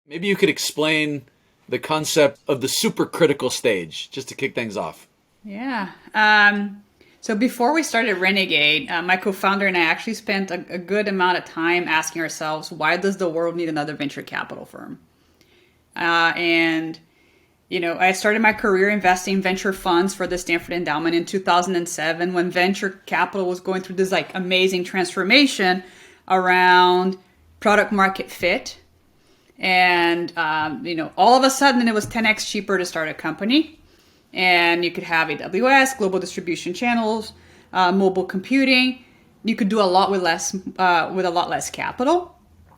Maybe you could explain the concept of the supercritical stage, just to kick things off. Yeah. So before we started Renegade, my co-founder and I actually spent a good amount of time asking ourselves, why does the world need another venture capital firm? And I started my career investing in venture funds for the Stanford Endowment in 2007 when venture capital was going through this amazing transformation around product market fit. And, all of a sudden it was 10x cheaper to start a company. And you could have AWS, global distribution channels, mobile computing. You could do a lot with a lot less capital.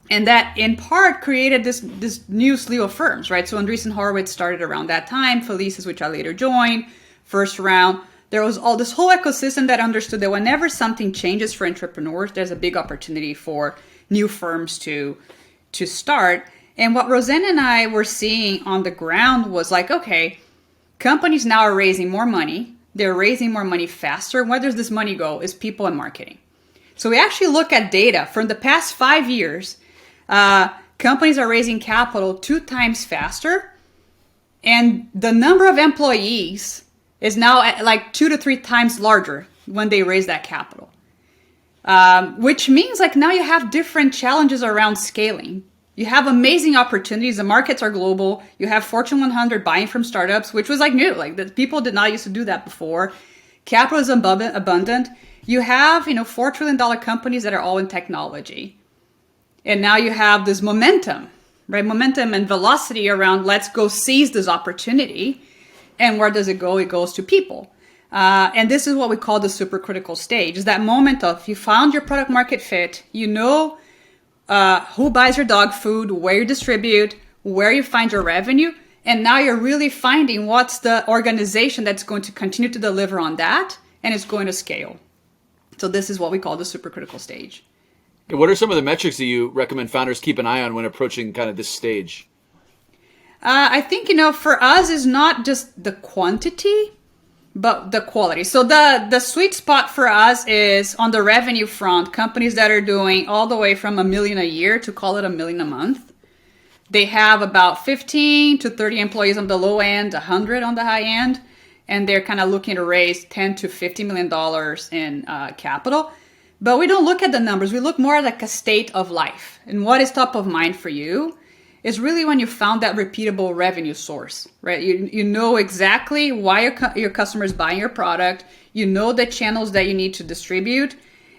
And that, in part, created this new slew of firms, right? So Andreessen Horowitz started around that time. Felicis, which I later joined, first round. There was all this whole ecosystem that understood that whenever something changes for entrepreneurs, there's a big opportunity for new firms to start. And what Roseanne and I were seeing on the ground was okay, companies now are raising more money. They're raising more money faster. Where does this money go? Is people and marketing. So we actually look at data from the past 5 years. Companies are raising capital 2 times faster, and the number of employees is now at 2 to 3 times larger when they raise that capital. Which means now you have different challenges around scaling. You have amazing opportunities. The markets are global. You have Fortune 100 buying from startups, which was new. People did not used to do that before. Capital is abundant. You have $4 trillion companies that are all in technology. And now you have this momentum, right? Momentum and velocity around let's go seize this opportunity. And where does it go? It goes to people. And this is what we call the supercritical stage. Is that moment of you found your product market fit, who buys your dog food, where you distribute, where you find your revenue. And now you're really finding what's the organization that's going to continue to deliver on that. And it's going to scale. So this is what we call the supercritical stage. What are some of the metrics that you recommend founders keep an eye on when approaching kind of this stage? I think, for us is not just the quantity, but the quality. So the sweet spot for us is on the revenue front, companies that are doing all the way from $1 million a year to call it $1 million a month. They have about 15 to 30 employees on the low end, 100 on the high end, and they're kind of looking to raise $10 to $50 million in capital. But we don't look at the numbers. We look more at a state of life. And what is top of mind for you is really when you found that repeatable revenue source, right? You know exactly why your customer is buying your product. You know the channels that you need to distribute.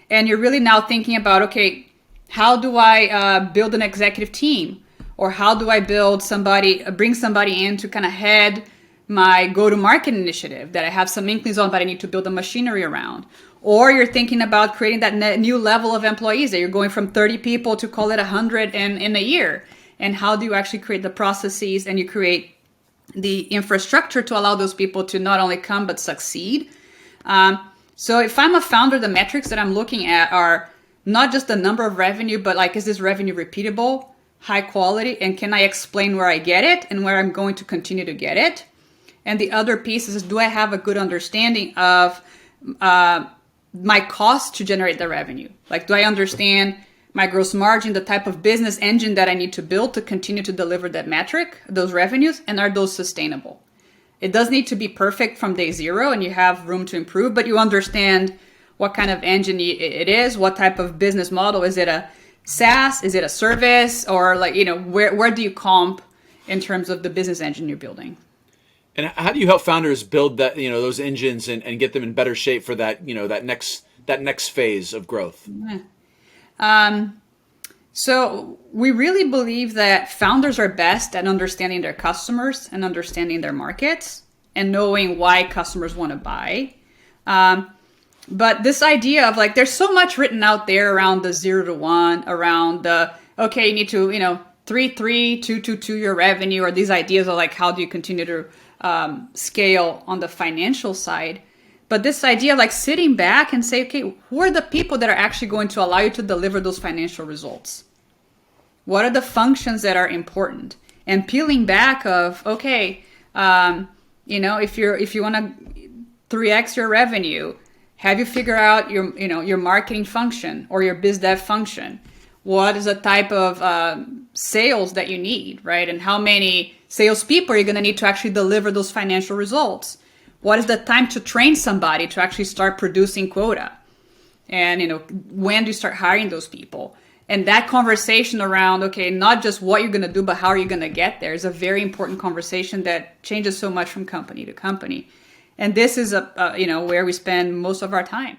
And you're really now thinking about, okay, how do I build an executive team? Or how do I bring somebody in to kind of head my go-to-market initiative that I have some inklings on, but I need to build a machinery around? Or you're thinking about creating that new level of employees that you're going from 30 people to call it 100 in a year. And how do you actually create the processes and you create the infrastructure to allow those people to not only come, but succeed? So if I'm a founder, the metrics that I'm looking at are not just the number of revenue, but is this revenue repeatable, high quality, and can I explain where I get it and where I'm going to continue to get it? And the other piece is, do I have a good understanding of my cost to generate the revenue? Do I understand my gross margin, the type of business engine that I need to build to continue to deliver that metric, those revenues, and are those sustainable? It does need to be perfect from day zero and you have room to improve, but you understand what kind of engine it is, what type of business model. Is it a SaaS? Is it a service? Or where do you comp in terms of the business engine you're building? And how do you help founders build that, those engines and get them in better shape for that, that next phase of growth? So we really believe that founders are best at understanding their customers and understanding their markets and knowing why customers want to buy. But this idea of there's so much written out there around the 0 to 1, around you need to, 3, 2 your revenue, or these ideas of how do you continue to scale on the financial side. But this idea of sitting back and say, okay, who are the people that are actually going to allow you to deliver those financial results? What are the functions that are important? And peeling back of, okay, if you want to 3x your revenue, have you figured out your marketing function or your biz dev function? What is the type of sales that you need, right? And how many salespeople are you going to need to actually deliver those financial results? What is the time to train somebody to actually start producing quota? And, when do you start hiring those people? And that conversation around, okay, not just what you're going to do, but how are you going to get there is a very important conversation that changes so much from company to company. And this is where we spend most of our time.